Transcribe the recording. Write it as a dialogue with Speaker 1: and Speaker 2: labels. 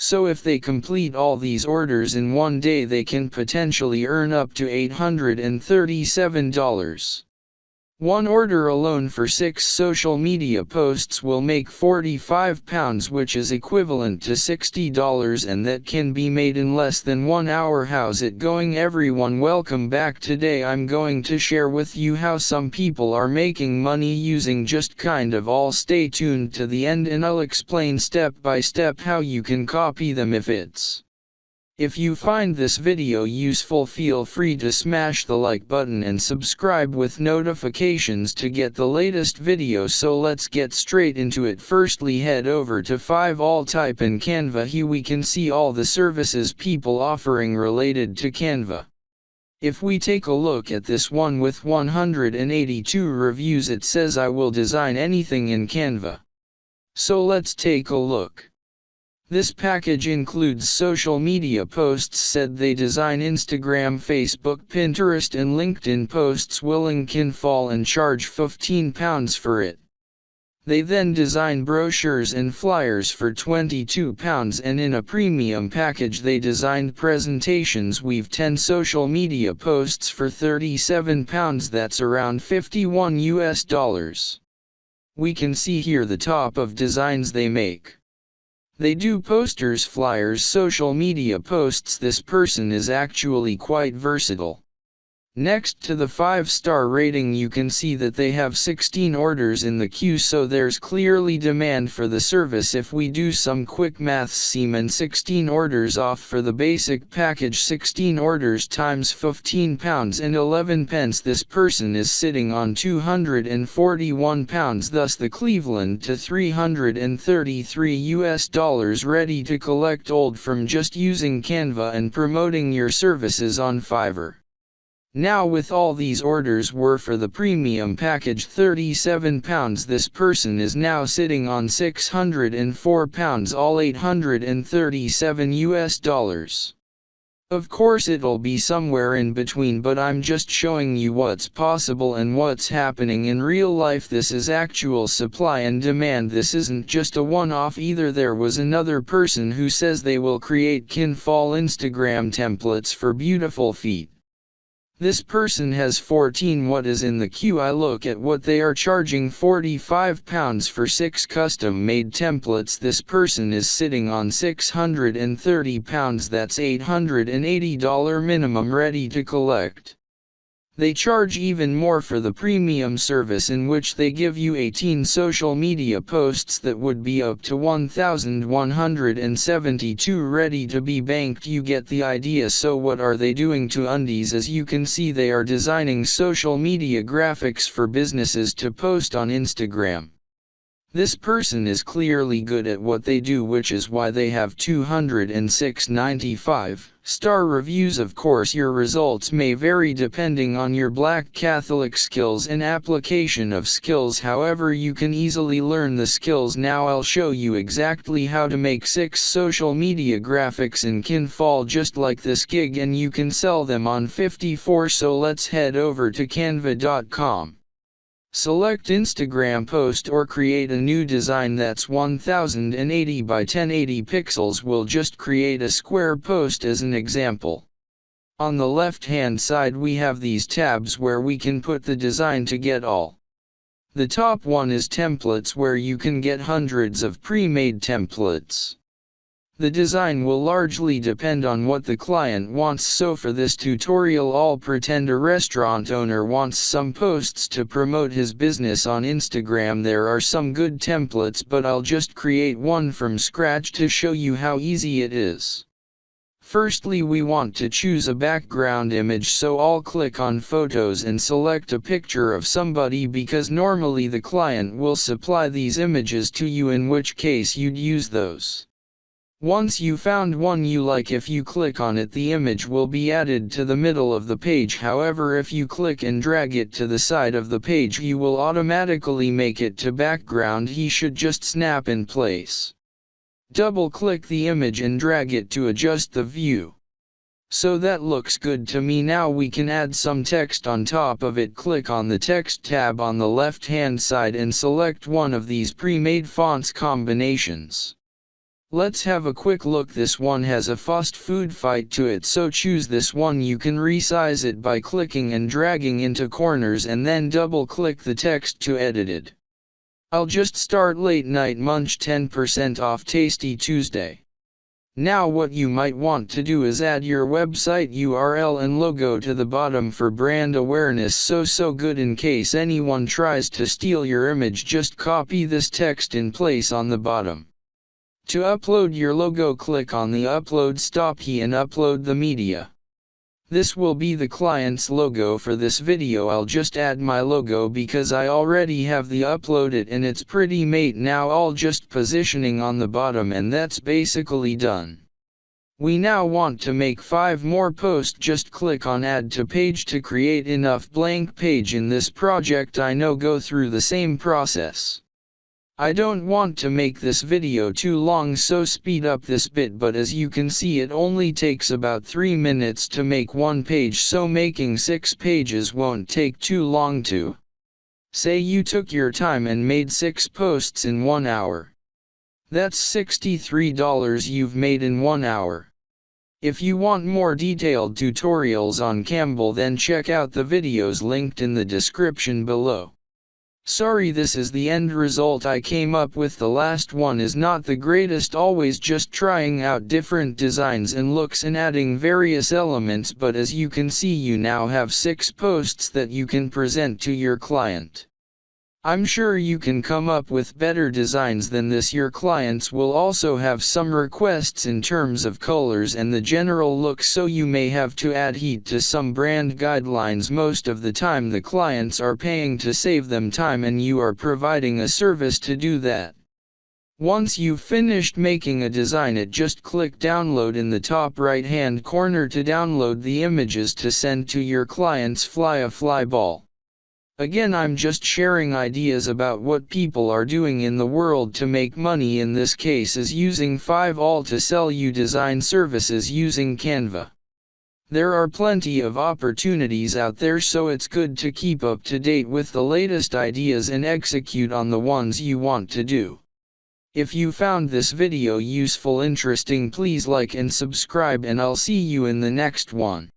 Speaker 1: So if they complete all these orders in one day, they can potentially earn up to $837. One order alone for 6 social media posts will make £45, which is equivalent to $60, and that can be made in less than 1 hour. How's it going, everyone? Welcome back. Today I'm going to share with you how some people are making money using just kind of all. Stay tuned to the end and I'll explain step by step how you can copy them If you find this video useful, feel free to smash the like button and subscribe with notifications to get the latest video. So let's get straight into it. Firstly, head over to 5all, type in Canva. Here we can see all the services people offering related to Canva. If we take a look at this one with 182 reviews, it says I will design anything in Canva. So let's take a look. This package includes social media posts. Said they design Instagram, Facebook, Pinterest and LinkedIn posts. Willing can fall and charge £15 for it. They then design brochures and flyers for £22, and in a premium package they designed presentations. We've 10 social media posts for £37, that's around $51. We can see here the top of designs they make. They do posters, flyers, social media posts. This person is actually quite versatile. Next to the 5-star rating, you can see that they have 16 orders in the queue, so there's clearly demand for the service. If we do some quick maths, semen 16 orders off for the basic package, 16 orders times £15 and 11 pence. This person is sitting on £241, thus the Cleveland to $333 ready to collect old from just using Canva and promoting your services on Fiverr. Now with all these orders were for the premium package £37, this person is now sitting on £604, all $837. Of course it'll be somewhere in between, but I'm just showing you what's possible and what's happening in real life. This is actual supply and demand. This isn't just a one-off either. There was another person who says they will create Canva Instagram templates for beautiful feet. This person has 14 what is in the queue. I look at what they are charging, £45 for 6 custom-made templates. This person is sitting on £630, that's $880 minimum ready to collect. They charge even more for the premium service, in which they give you 18 social media posts that would be up to 1,172 ready to be banked. You get the idea. So what are they doing to undies? As you can see, they are designing social media graphics for businesses to post on Instagram. This person is clearly good at what they do, which is why they have 206 95-star reviews. Of course, your results may vary depending on your Black Catholic skills and application of skills. However, you can easily learn the skills. Now I'll show you exactly how to make 6 social media graphics in Canva just like this gig, and you can sell them on 54. So let's head over to canva.com. Select Instagram post or create a new design that's 1080 by 1080 pixels. We'll just create a square post as an example. On the left hand side we have these tabs where we can put the design to get all. The top one is templates, where you can get hundreds of pre-made templates. The design will largely depend on what the client wants. So for this tutorial, I'll pretend a restaurant owner wants some posts to promote his business on Instagram. There are some good templates, but I'll just create one from scratch to show you how easy it is. Firstly, we want to choose a background image, so I'll click on Photos and select a picture of somebody, because normally the client will supply these images to you, in which case you'd use those. Once you found one you like, if you click on it, the image will be added to the middle of the page. However, if you click and drag it to the side of the page, you will automatically make it to background. He should just snap in place. Double-click the image and drag it to adjust the view. So that looks good to me. Now we can add some text on top of it. Click on the text tab on the left-hand side and select one of these pre-made fonts combinations. Let's have a quick look. This one has a fast food fight to it, so choose this one. You can resize it by clicking and dragging into corners and then double click the text to edit it. I'll just start late night munch 10% off Tasty Tuesday. Now what you might want to do is add your website URL and logo to the bottom for brand awareness. So good in case anyone tries to steal your image, just copy this text in place on the bottom. To upload your logo, click on the upload stop key and upload the media. This will be the client's logo for this video. I'll just add my logo because I already have the uploaded and it's pretty mate. Now I'll just positioning on the bottom and that's basically done. We now want to make 5 more posts. Just click on add to page to create enough blank page. In this project I know go through the same process. I don't want to make this video too long, so speed up this bit, but as you can see it only takes about 3 minutes to make 1 page, so making 6 pages won't take too long to. Say you took your time and made 6 posts in 1 hour. That's $63 you've made in 1 hour. If you want more detailed tutorials on Canva, then check out the videos linked in the description below. Sorry, this is the end result I came up with. The last one is not the greatest, always just trying out different designs and looks and adding various elements, but as you can see you now have 6 posts that you can present to your client. I'm sure you can come up with better designs than this. Your clients will also have some requests in terms of colors and the general look, so you may have to adhere to some brand guidelines. Most of the time the clients are paying to save them time and you are providing a service to do that. Once you've finished making a design, just click download in the top right hand corner to download the images to send to your clients. Fly ball. Again, I'm just sharing ideas about what people are doing in the world to make money. In this case is using 5all to sell you design services using Canva. There are plenty of opportunities out there, so it's good to keep up to date with the latest ideas and execute on the ones you want to do. If you found this video useful, interesting, please like and subscribe, and I'll see you in the next one.